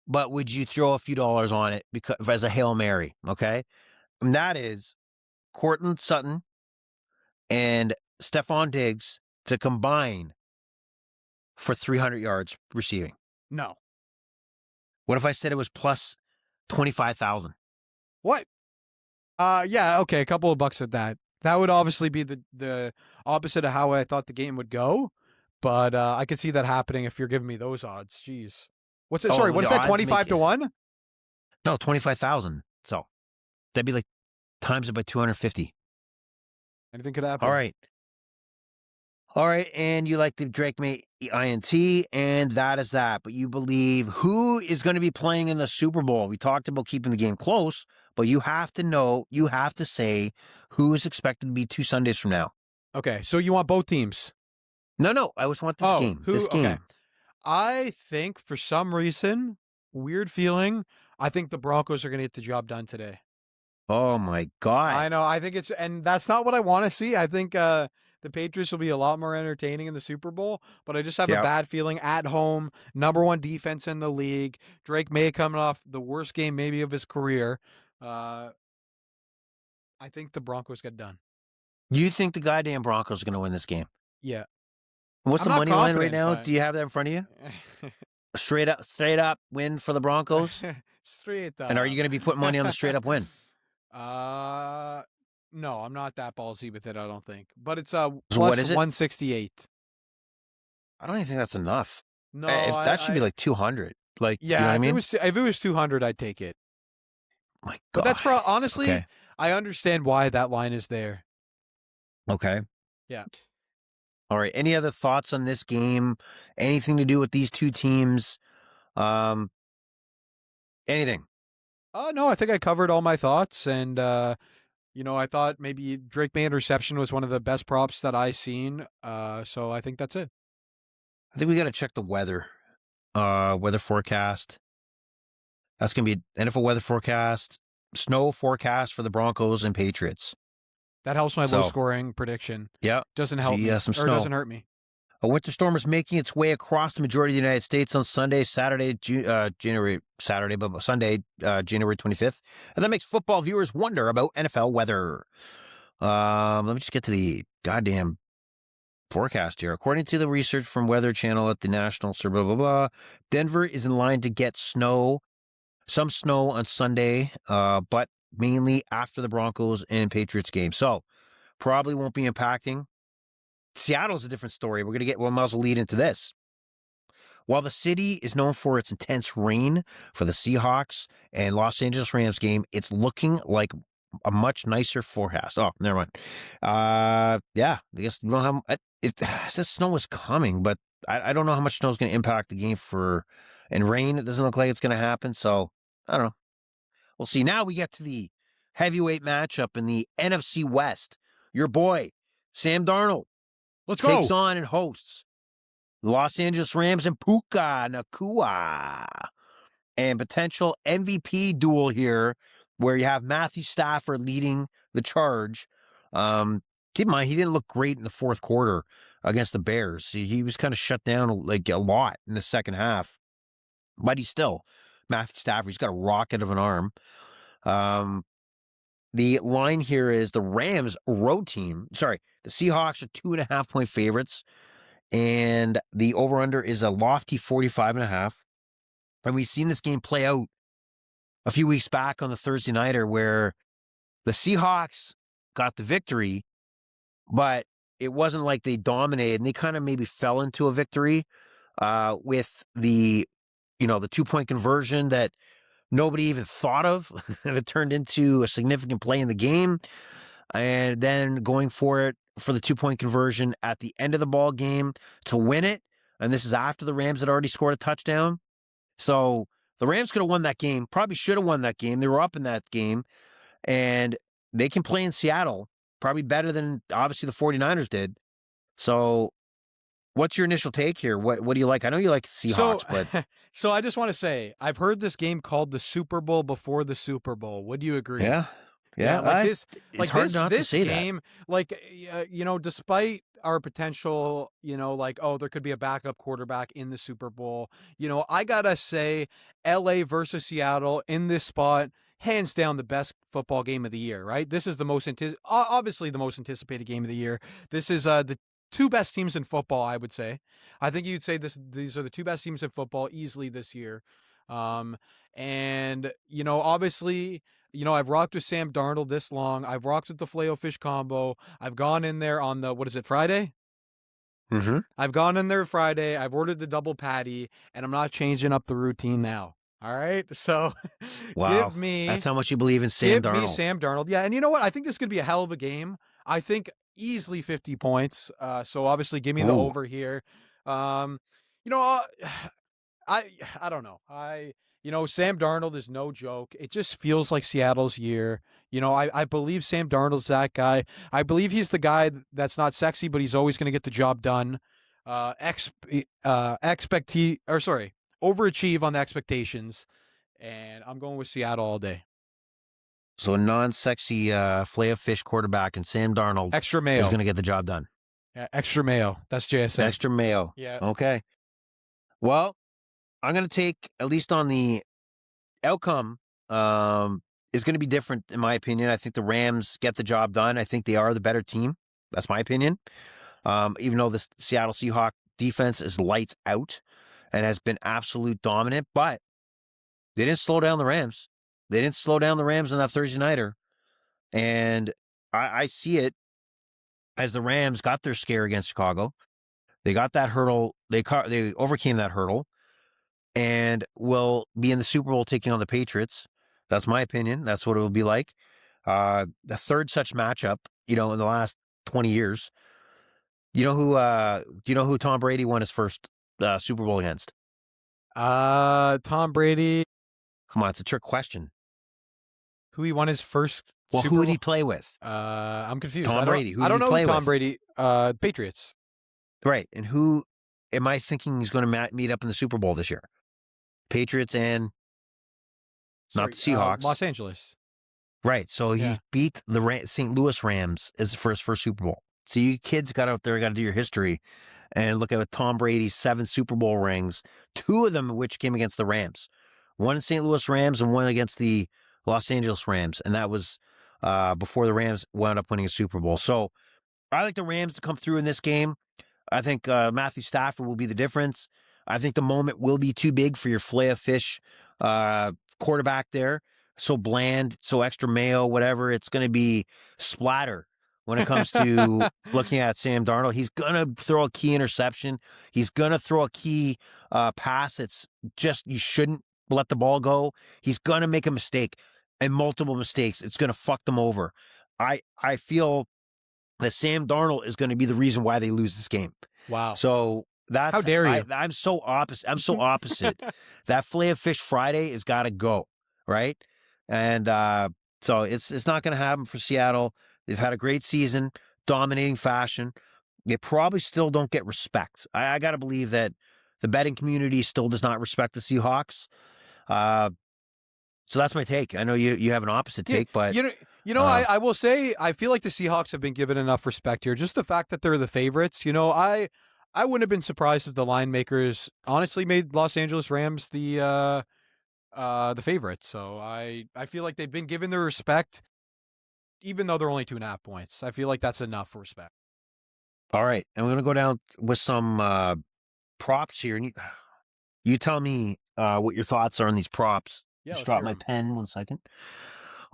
but would you throw a few dollars on it because as a Hail Mary, okay? And that is Courtland Sutton and Stephon Diggs to combine for 300 yards receiving. No. What if I said it was plus 25,000? What? Yeah, okay, a couple of bucks at that. That would obviously be the opposite of how I thought the game would go, but I could see that happening if you're giving me those odds. Jeez. What's it? Oh, Sorry, what the is that? odds 25 to make it- 1? No, 25,000. So that'd be like times it by 250. Anything could happen. All right. And you like the Drake May INT, and that is that. But you believe who is going to be playing in the Super Bowl? We talked about keeping the game close, but you have to say who is expected to be 2 Sundays from now. Okay, so you want both teams? No, I just want this game. This game. Okay. I think for some reason, weird feeling, I think the Broncos are going to get the job done today. Oh my God. I know. I think and that's not what I want to see. I think the Patriots will be a lot more entertaining in the Super Bowl, but I just have a bad feeling at home. Number 1 defense in the league. Drake May coming off the worst game maybe of his career. I think the Broncos get done. You think the goddamn Broncos are going to win this game? Yeah. What's I'm the not money line right confident, now? but- Do you have that in front of you? Straight up win for the Broncos? Straight up. And are you going to be putting money on the straight up win? No, I'm not that ballsy with it, I don't think. But it's plus what is it? 168. I don't even think that's enough. No, That should be like 200. Like, yeah, you know what I mean? if it was 200, I'd take it. My God. But that's for honestly, Okay. I understand why that line is there. Okay. Yeah. All right. Any other thoughts on this game? Anything to do with these two teams? Anything? No, I think I covered all my thoughts, and I thought maybe Drake May interception was one of the best props that I seen. So I think that's it. I think we got to check the weather forecast. That's going to be NFL weather forecast, snow forecast for the Broncos and Patriots. That helps my low scoring prediction. Yeah. Doesn't help me. Some or snow. doesn't hurt me. A winter storm is making its way across the majority of the United States on Sunday, January 25th. And that makes football viewers wonder about NFL weather. Let me just get to the goddamn forecast here. According to the research from Weather Channel at the National, blah, blah, blah, Denver is in line to get some snow on Sunday, but mainly after the Broncos and Patriots game. So probably won't be impacting. Seattle's a different story. We're going to get one muzzle lead into this. While the city is known for its intense rain for the Seahawks and Los Angeles Rams game, it's looking like a much nicer forecast. Oh, never mind. Yeah, I guess we don't have it says snow is coming, but I don't know how much snow is going to impact the game and rain. It doesn't look like it's going to happen. So I don't know. We'll see. Now we get to the heavyweight matchup in the NFC West. Your boy, Sam Darnold. Let's go. Takes on and hosts the Los Angeles Rams and Puka Nacua. And potential MVP duel here where you have Matthew Stafford leading the charge. Keep in mind, he didn't look great in the fourth quarter against the Bears. He was kind of shut down like a lot in the second half. But Matthew Stafford, he's got a rocket of an arm. The line here is the Rams road team. Sorry, the Seahawks are 2.5 point favorites, and the over-under is a lofty 45.5. And we've seen this game play out a few weeks back on the Thursday nighter where the Seahawks got the victory, but it wasn't like they dominated, and they kind of maybe fell into a victory with the 2-point conversion that nobody even thought of. It turned into a significant play in the game. And then going for it for the 2-point conversion at the end of the ball game to win it. And this is after the Rams had already scored a touchdown. So the Rams could have won that game, probably should have won that game. They were up in that game. And they can play in Seattle probably better than obviously the 49ers did. So what's your initial take here? What do you like? I know you like Seahawks, but... So I just want to say, I've heard this game called the Super Bowl before the Super Bowl. Would you agree? Yeah. Like it's hard not to say game, that. like, despite are potential, like, oh, there could be a backup quarterback in the Super Bowl. I gotta say, LA versus Seattle in this spot, hands down the best football game of the year, right? This is the most obviously the most anticipated game of the year. This is the two best teams in football, I would say. I think you'd say these are the two best teams in football easily this year. And obviously, I've rocked with Sam Darnold this long. I've rocked with the Filet-O-Fish combo. I've gone in there on the, what is it, Friday? Mm-hmm. I've gone in there Friday. I've ordered the double patty, and I'm not changing up the routine now. All right? So Wow. That's how much you believe in Sam Darnold. Give me Sam Darnold. Yeah, and you know what? I think this could be a hell of a game. I think easily 50 points. So obviously give me the over here. I don't know. Sam Darnold is no joke. It just feels like Seattle's year. I believe Sam Darnold's that guy. I believe he's the guy that's not sexy, but he's always going to get the job done. Overachieve on the expectations. And I'm going with Seattle all day. So a non-sexy Filet-O-Fish quarterback and Sam Darnold Extra mayo is going to get the job done. Yeah, extra mayo. That's JSN. Extra mayo. Yeah. Okay. Well, I'm going to take, at least on the outcome, is going to be different, in my opinion. I think the Rams get the job done. I think they are the better team. That's my opinion. Even though the Seattle Seahawks defense is lights out and has been absolute dominant, but they didn't slow down the Rams. They didn't slow down the Rams on that Thursday nighter. And I see it as the Rams got their scare against Chicago. They got that hurdle. They overcame that hurdle and will be in the Super Bowl taking on the Patriots. That's my opinion. That's what it will be like. The third such matchup, in the last 20 years. Do you know who Tom Brady won his first Super Bowl against? Tom Brady. Come on, it's a trick question. Who he won his first Well, Super who Bowl? did he play with? I'm confused. Tom Brady. Who I don't did he know play who Tom with? Brady. Patriots. Right. And who am I thinking is going to meet up in the Super Bowl this year? Patriots and not the Seahawks. Los Angeles. Right. So he beat the St. Louis Rams for his first Super Bowl. So you kids got out there, got to do your history and look at Tom Brady's 7 Super Bowl rings, 2 of them of which came against the Rams. One in St. Louis Rams and one against the Los Angeles Rams. And that was before the Rams wound up winning a Super Bowl. So I like the Rams to come through in this game. I think Matthew Stafford will be the difference. I think the moment will be too big for your Filet-O-Fish quarterback there. So bland, so extra mayo, whatever. It's going to be splatter when it comes to looking at Sam Darnold. He's going to throw a key interception. He's going to throw a key pass. It's just, you shouldn't let the ball go. He's going to make a mistake, and multiple mistakes. It's going to fuck them over. I feel that Sam Darnold is going to be the reason why they lose this game. Wow. So that's, how dare you? I'm so opposite. That Filet-O-Fish Friday has got to go, right? And so it's not going to happen for Seattle. They've had a great season, dominating fashion. They probably still don't get respect. I got to believe that the betting community still does not respect the Seahawks. So that's my take. I know you have an opposite take, but I will say I feel like the Seahawks have been given enough respect here. Just the fact that they're the favorites. I wouldn't have been surprised if the line makers honestly made Los Angeles Rams the favorite. So I feel like they've been given their respect, even though they're only 2.5 points. I feel like that's enough for respect. All right, and we're gonna go down with some props here, and you tell me what your thoughts are on these props. Yeah, just drop my pen 1 second.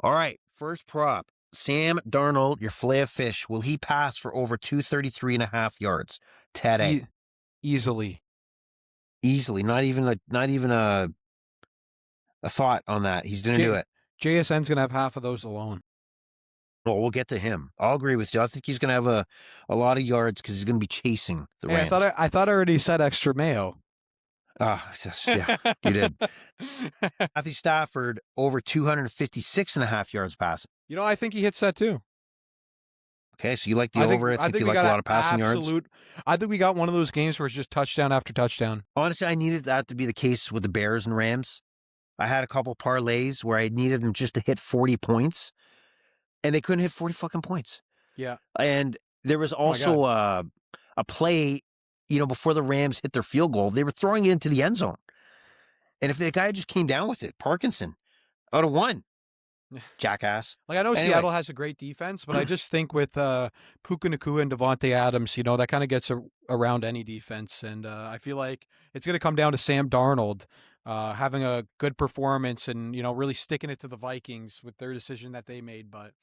All right, first prop: Sam Darnold, your Filet-O-Fish. Will he pass for over 233.5 yards today? Easily. Not even a thought on that. He's going to do it. JSN's going to have half of those alone. Well, we'll get to him. I'll agree with you. I think he's going to have a lot of yards because he's going to be chasing the Rams. I thought I already said extra mayo. Yeah, you did. Matthew Stafford over 256.5 yards passing. I think he hits that too. Okay, so you like the over. I think you like a lot of passing yards. I think we got one of those games where it's just touchdown after touchdown. Honestly, I needed that to be the case with the Bears and Rams. I had a couple parlays where I needed them just to hit 40 points, and they couldn't hit 40 fucking points. Yeah. And there was Oh my God. also a play, before the Rams hit their field goal, they were throwing it into the end zone. And if the guy just came down with it, Parkinson, I would have won. Jackass. Like, I know Anyway. Seattle has a great defense, but I just think with Puka Nacua and Devontae Adams, that kind of gets around any defense. And I feel like it's going to come down to Sam Darnold having a good performance and, really sticking it to the Vikings with their decision that they made. But,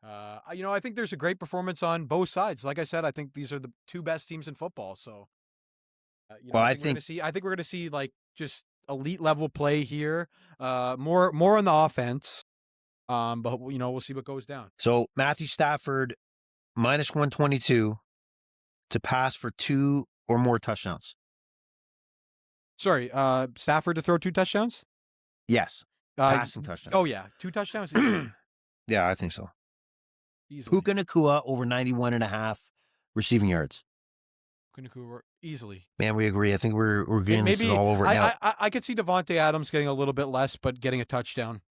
I think there's a great performance on both sides. Like I said, I think these are the two best teams in football. So, Well, I think we're going to see like just elite level play here, more on the offense. But we'll see what goes down. So Matthew Stafford minus 122 to pass for 2 or more touchdowns. Sorry, Stafford to throw 2 touchdowns? Yes, passing touchdowns. Oh yeah, 2 touchdowns. Yeah, I think so. Easily. Puka Nacua over 91.5 receiving yards. Puka Nacua easily. Man, we agree. I think we're getting this all over now. I could see Devontae Adams getting a little bit less, but getting a touchdown.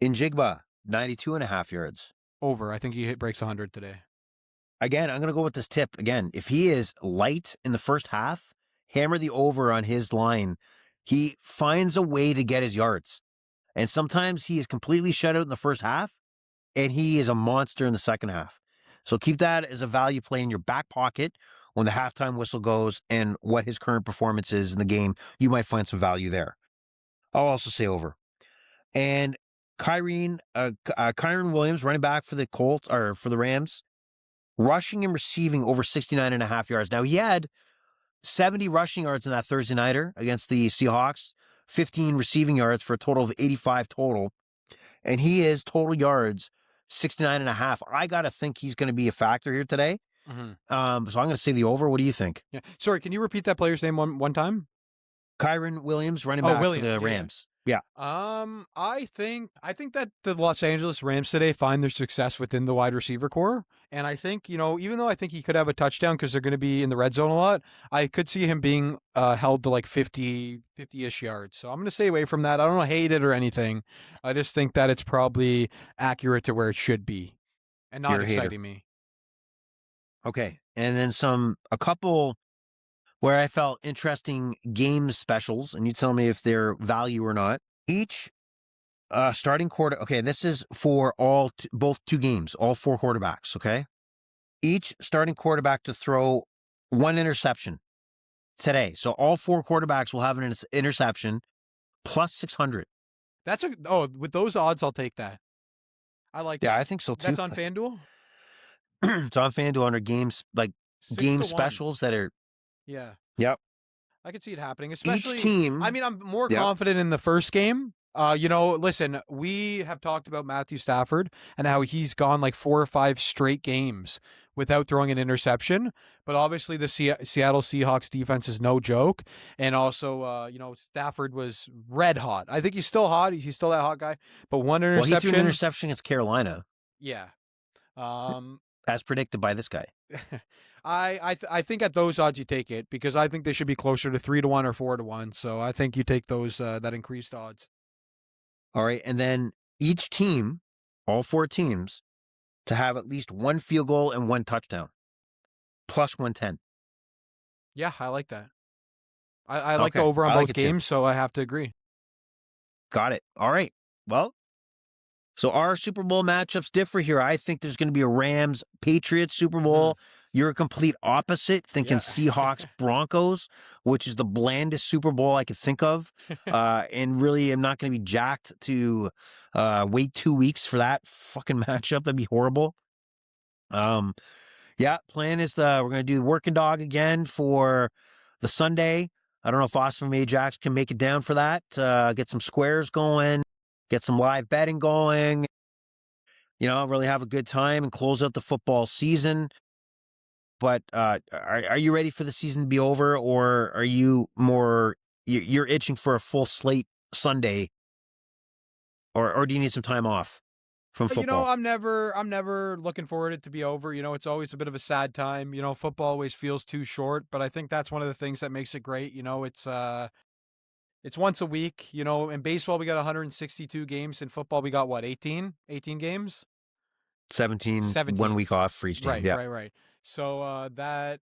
Njigba 92.5 yards. Over. I think he breaks 100 today. Again, I'm going to go with this tip. Again, if he is light in the first half, hammer the over on his line. He finds a way to get his yards. And sometimes he is completely shut out in the first half, and he is a monster in the second half. So keep that as a value play in your back pocket when the halftime whistle goes and what his current performance is in the game. You might find some value there. I'll also say over. And Kyren Williams, running back for the Colts or for the Rams, rushing and receiving over 69.5 yards. Now, he had 70 rushing yards in that Thursday nighter against the Seahawks, 15 receiving yards for a total of 85 total. And he is total yards 69.5. I got to think he's going to be a factor here today. Mm-hmm. So I'm going to say the over. What do you think? Yeah. Sorry, can you repeat that player's name one time? Kyren Williams, running back for the Rams. Yeah. I think that the Los Angeles Rams today find their success within the wide receiver core. And I think, even though I think he could have a touchdown because they're going to be in the red zone a lot, I could see him being held to like 50-ish yards. So I'm going to stay away from that. I don't hate it or anything. I just think that it's probably accurate to where it should be and not exciting me. Okay. And then a couple where I felt interesting game specials, and you tell me if they're value or not. Each starting quarter. Okay, this is for both two games, all 4 quarterbacks. Okay, each starting quarterback to throw 1 interception today. So all 4 quarterbacks will have an interception plus 600. With those odds, I'll take that. I like that. Yeah, I think so too. That's on FanDuel? It's on FanDuel under games like game specials that are. Yeah. Yep. I could see it happening, especially each team. I mean, I'm more confident in the first game. Listen, we have talked about Matthew Stafford and how he's gone like 4 or 5 straight games without throwing an interception. But obviously the Seattle Seahawks defense is no joke. And also, Stafford was red hot. I think he's still hot. He's still that hot guy. But 1 interception. Well, he threw an interception against Carolina. Yeah. As predicted by this guy. I think at those odds you take it because I think they should be closer to 3-1 or 4-1. So I think you take those that increased odds. All right, and then each team, all 4 teams, to have at least 1 field goal and 1 touchdown, plus 110. Yeah, I like that. I like the over on both games, so I have to agree. Got it. All right. Well, so our Super Bowl matchups differ here. I think there's going to be a Rams-Patriots Super Bowl. Mm-hmm. You're a complete opposite, thinking Seahawks-Broncos, which is the blandest Super Bowl I could think of. And really, I'm not going to be jacked to wait 2 weeks for that fucking matchup. That'd be horrible. Plan is we're going to do Working Dog again for the Sunday. I don't know if Austin from Ajax can make it down for that. Get some squares going. Get some live betting going, really have a good time and close out the football season. But are you ready for the season to be over, or are you you're itching for a full slate Sunday, or do you need some time off from football? I'm never looking forward it to be over. It's always a bit of a sad time. Football always feels too short, but I think that's one of the things that makes it great. It's once a week, in baseball, we got 162 games. In football, we got 18 games. 17, 17. 1 week off for each team. Right. So that,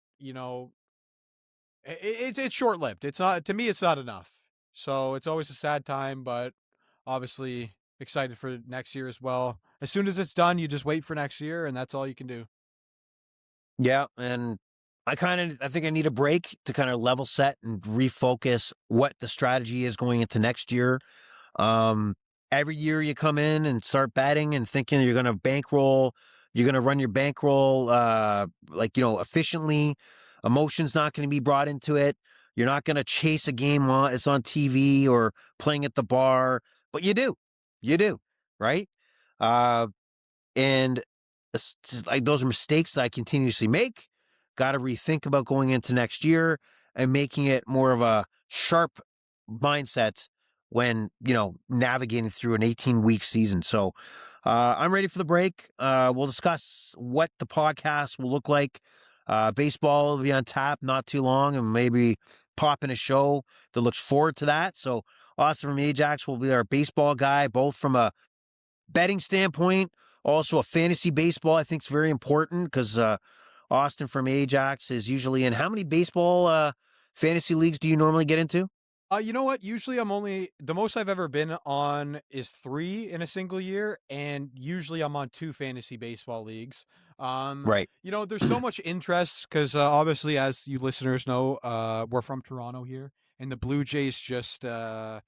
it's short-lived. It's not, to me, it's not enough. So it's always a sad time, but obviously excited for next year as well. As soon as it's done, you just wait for next year, and that's all you can do. Yeah, and I think I need a break to kind of level set and refocus what the strategy is going into next year. Every year you come in and start betting and thinking you're going to bankroll, you're going to run your bankroll, efficiently. Emotion's not going to be brought into it. You're not going to chase a game on it's on TV or playing at the bar, but you do, right? And it's just like those are mistakes that I continuously make. Got to rethink about going into next year and making it more of a sharp mindset when, navigating through an 18-week season. So I'm ready for the break. We'll discuss what the podcast will look like. Baseball will be on tap not too long, and maybe pop in a show that looks forward to that. So Austin from Ajax will be our baseball guy, both from a betting standpoint, also a fantasy baseball. I think is very important because Austin from Ajax is usually in. How many baseball fantasy leagues do you normally get into? You know what? Usually the most I've ever been on is 3 in a single year, and usually I'm on 2 fantasy baseball leagues. Right. There's so much interest because obviously, as you listeners know, we're from Toronto here, and the Blue Jays just made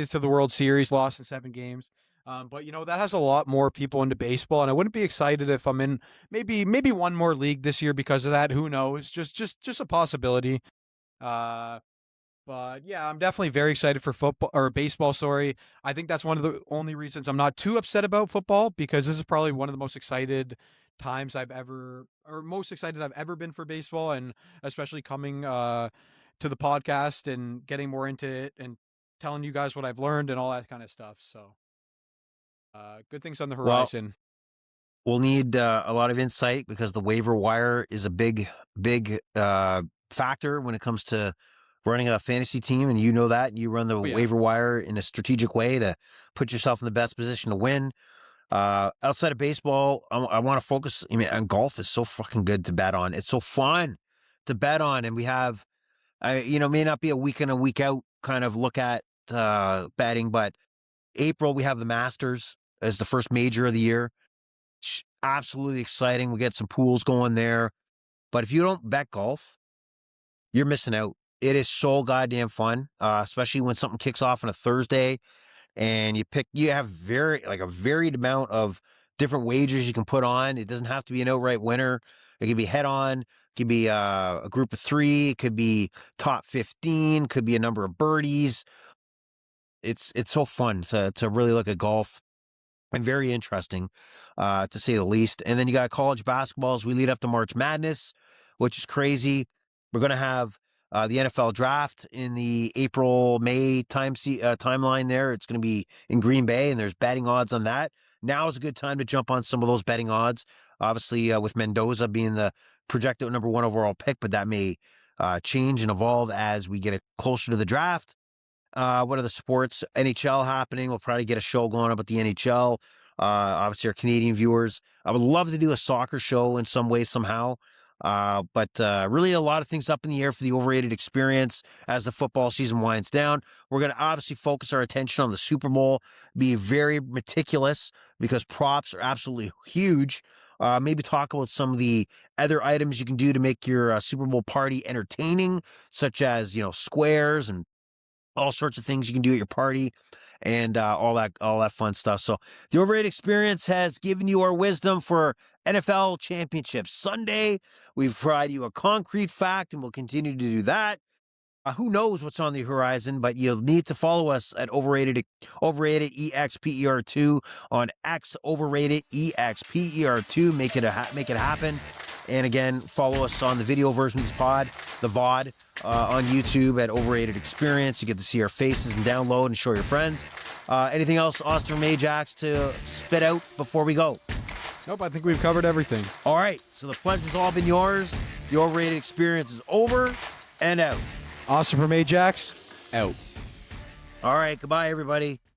it to the World Series, lost in 7 games. But that has a lot more people into baseball, and I wouldn't be excited if I'm in maybe one more league this year because of that. Who knows? Just a possibility. But yeah, I'm definitely very excited for football or baseball. Sorry. I think that's one of the only reasons I'm not too upset about football, because this is probably one of the most excited most excited I've ever been for baseball. And especially coming, to the podcast and getting more into it and telling you guys what I've learned and all that kind of stuff. So, good things on the horizon. We'll need a lot of insight because the waiver wire is a big factor when it comes to running a fantasy team, and that you run the waiver wire in a strategic way to put yourself in the best position to win. Outside of baseball, I want to focus. On golf is so fucking good to bet on. It's so fun to bet on, and we have, may not be a week in a week out kind of look at betting, but April we have the Masters as the first major of the year. Absolutely exciting. We get some pools going there. But if you don't bet golf, you're missing out. It is so goddamn fun, especially when something kicks off on a Thursday and you have a varied amount of different wagers you can put on. It doesn't have to be an outright winner. It could be head on, it could be a group of 3, it could be top 15, could be a number of birdies. It's so fun to really look at golf. And very interesting, to say the least. And then you got college basketball as we lead up to March Madness, which is crazy. We're going to have the NFL draft in the April-May timeline there. It's going to be in Green Bay, and there's betting odds on that. Now is a good time to jump on some of those betting odds. Obviously, with Mendoza being the projected number 1 overall pick, but that may change and evolve as we get closer to the draft. What are the sports? NHL happening. We'll probably get a show going about the NHL. Obviously, our Canadian viewers. I would love to do a soccer show in some way, somehow. But really a lot of things up in the air for the Overrated experience as the football season winds down. We're going to obviously focus our attention on the Super Bowl, be very meticulous because props are absolutely huge. Maybe talk about some of the other items you can do to make your Super Bowl party entertaining, such as, squares and all sorts of things you can do at your party and all that fun stuff. So the Overrated experience has given you our wisdom for NFL Championship Sunday. We've provided you a concrete fact, and we'll continue to do that. Who knows what's on the horizon, but you'll need to follow us at Overrated EXPER2 on X, Overrated EXPER2. Make it happen. And again, follow us on the video version of this pod, the VOD, on YouTube at Overrated Experience. You get to see our faces and download and show your friends. Anything else, Austin from Ajax, to spit out before we go? Nope, I think we've covered everything. All right, so the pleasure's all been yours. The Overrated Experience is over and out. Austin from Ajax, out. All right, goodbye, everybody.